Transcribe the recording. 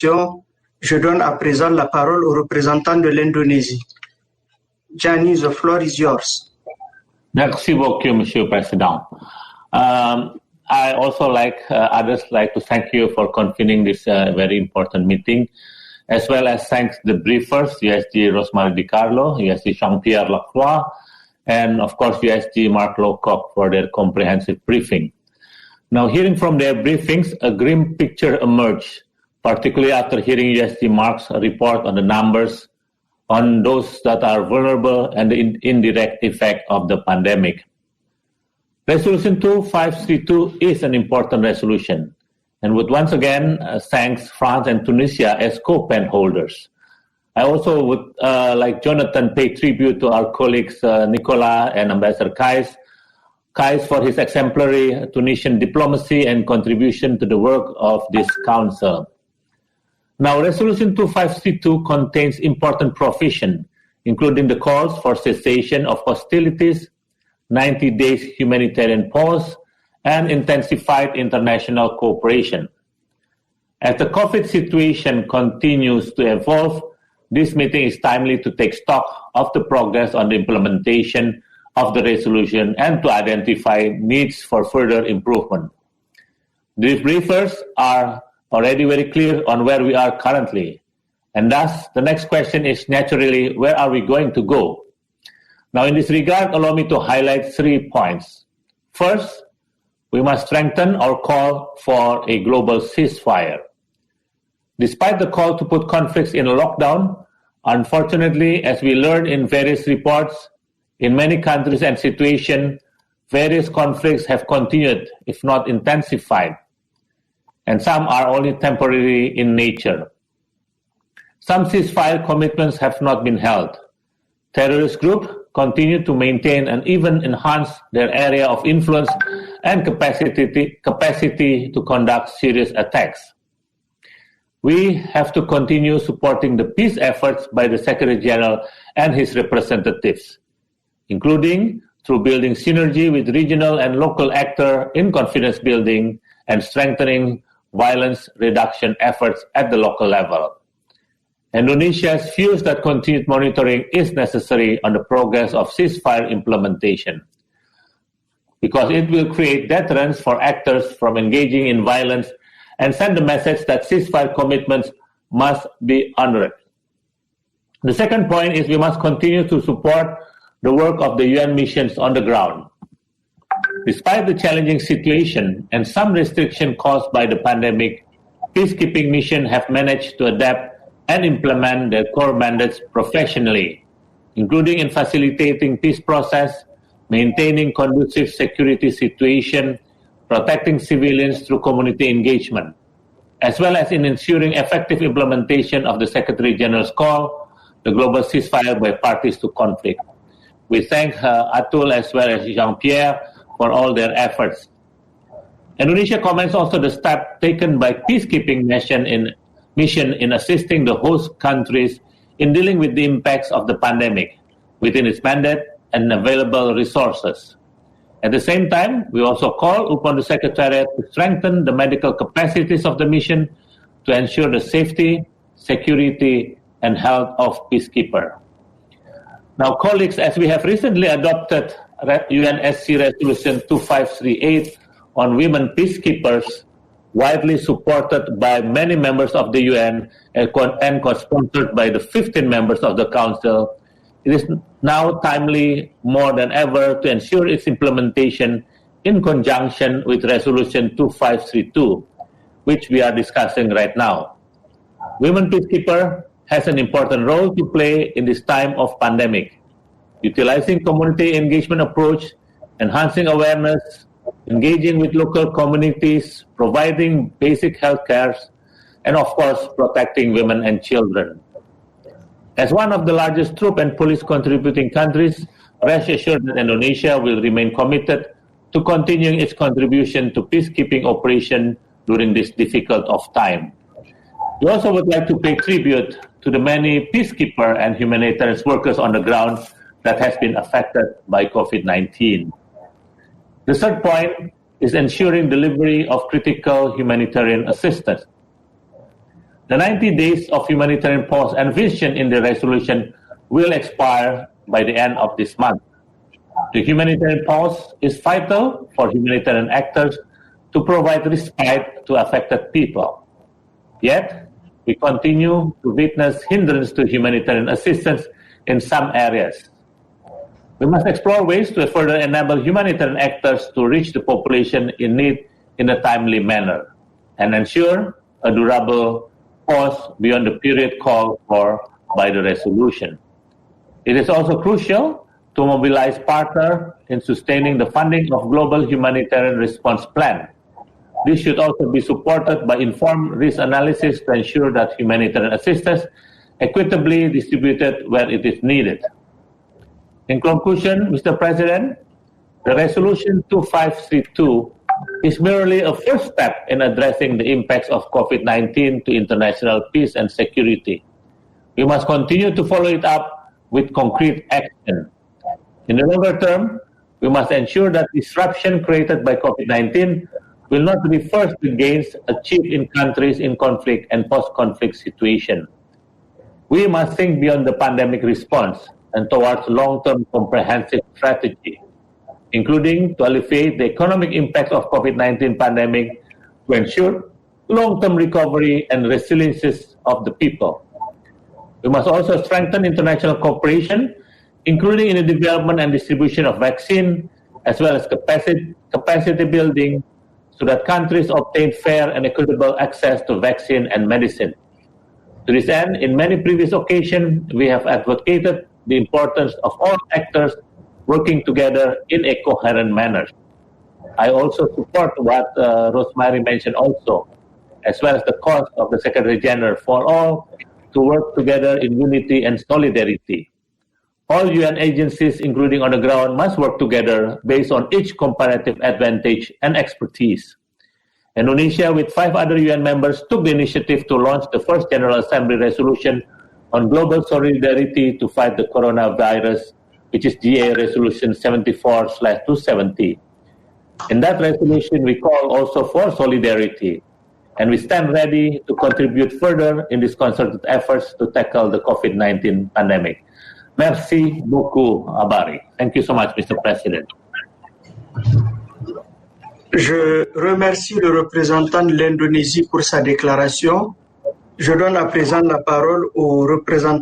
Je donne à présent la parole au représentant de l'Indonésie. Gianni, the floor is yours. Merci beaucoup, Monsieur President. I also, like others, like to thank you for convening this very important meeting, as well as thank the briefers, USG Rosemary DiCarlo, USG Jean-Pierre Lacroix, and of course USG Mark Lowcock for their comprehensive briefing. Now, hearing from their briefings, a grim picture emerged, particularly after hearing USG Mark's report on the numbers on those that are vulnerable and the indirect effect of the pandemic. Resolution 2532 is an important resolution and would once again thank France and Tunisia as co-pen holders. I also would, like Jonathan, pay tribute to our colleagues Nicola and Ambassador Kais for his exemplary Tunisian diplomacy and contribution to the work of this council. Now, Resolution 2532 contains important provision, including the calls for cessation of hostilities, 90 days humanitarian pause, and intensified international cooperation. As the COVID situation continues to evolve, this meeting is timely to take stock of the progress on the implementation of the resolution and to identify needs for further improvement. The briefers are already very clear on where we are currently, and thus the next question is naturally, where are we going to go? Now, in this regard, allow me to highlight 3 points. First, we must strengthen our call for a global ceasefire. Despite the call to put conflicts in a lockdown, unfortunately, as we learned in various reports, in many countries and situations, various conflicts have continued, if not intensified, and some are only temporary in nature. Some ceasefire commitments have not been held. Terrorist groups continue to maintain and even enhance their area of influence and capacity to conduct serious attacks. We have to continue supporting the peace efforts by the Secretary General and his representatives, including through building synergy with regional and local actors in confidence building and strengthening violence reduction efforts at the local level. Indonesia's views that continued monitoring is necessary on the progress of ceasefire implementation, because it will create deterrence for actors from engaging in violence and send the message that ceasefire commitments must be honored. The second point is we must continue to support the work of the UN missions on the ground. Despite the challenging situation and some restriction caused by the pandemic, peacekeeping missions have managed to adapt and implement their core mandates professionally, including in facilitating peace process, maintaining conducive security situation, protecting civilians through community engagement, as well as in ensuring effective implementation of the Secretary General's call, the global ceasefire by parties to conflict. We thank Atul as well as Jean-Pierre for all their efforts. Indonesia commends also the step taken by peacekeeping mission in assisting the host countries in dealing with the impacts of the pandemic within its mandate and available resources. At the same time, we also call upon the Secretariat to strengthen the medical capacities of the mission to ensure the safety, security, and health of peacekeepers. Now, colleagues, as we have recently adopted UNSC Resolution 2538 on women peacekeepers, widely supported by many members of the UN and co-sponsored by the 15 members of the Council, it is now timely more than ever to ensure its implementation in conjunction with Resolution 2532, which we are discussing right now. Women peacekeeper has an important role to play in this time of pandemic, utilizing community engagement approach, enhancing awareness, engaging with local communities, providing basic health care, and of course, protecting women and children. As one of the largest troop and police contributing countries, rest assured that Indonesia will remain committed to continuing its contribution to peacekeeping operation during this difficult of time. We also would like to pay tribute to the many peacekeeper and humanitarian workers on the ground that has been affected by COVID-19. The third point is ensuring delivery of critical humanitarian assistance. The 90 days of humanitarian pause envisioned in the resolution will expire by the end of this month. The humanitarian pause is vital for humanitarian actors to provide respite to affected people. Yet, we continue to witness hindrance to humanitarian assistance in some areas. We must explore ways to further enable humanitarian actors to reach the population in need in a timely manner and ensure a durable pause beyond the period called for by the resolution. It is also crucial to mobilize partners in sustaining the funding of global humanitarian response plan. This should also be supported by informed risk analysis to ensure that humanitarian assistance equitably distributed where it is needed. In conclusion, Mr. President, the Resolution 2532 is merely a first step in addressing the impacts of COVID-19 to international peace and security. We must continue to follow it up with concrete action. In the longer term, we must ensure that disruption created by COVID-19 will not reverse the gains achieved in countries in conflict and post-conflict situation. We must think beyond the pandemic response and towards long-term comprehensive strategy, including to alleviate the economic impact of COVID-19 pandemic to ensure long-term recovery and resilience of the people. We must also strengthen international cooperation, including in the development and distribution of vaccine, as well as capacity building, so that countries obtain fair and equitable access to vaccine and medicine. To this end, in many previous occasions, we have advocated the importance of all actors working together in a coherent manner. I also support what Rosemary mentioned also, as well as the cause of the Secretary General for all to work together in unity and solidarity. All UN agencies, including on the ground, must work together based on each comparative advantage and expertise. Indonesia, with 5 other UN members, took the initiative to launch the first General Assembly resolution on global solidarity to fight the coronavirus, which is GA Resolution 74/270. In that resolution, we call also for solidarity, and we stand ready to contribute further in these concerted efforts to tackle the COVID-19 pandemic. Merci beaucoup, Abari. Thank you so much, Mr. President. Je remercie le représentant de l'Indonésie pour sa déclaration. Je donne à présent la parole au représentant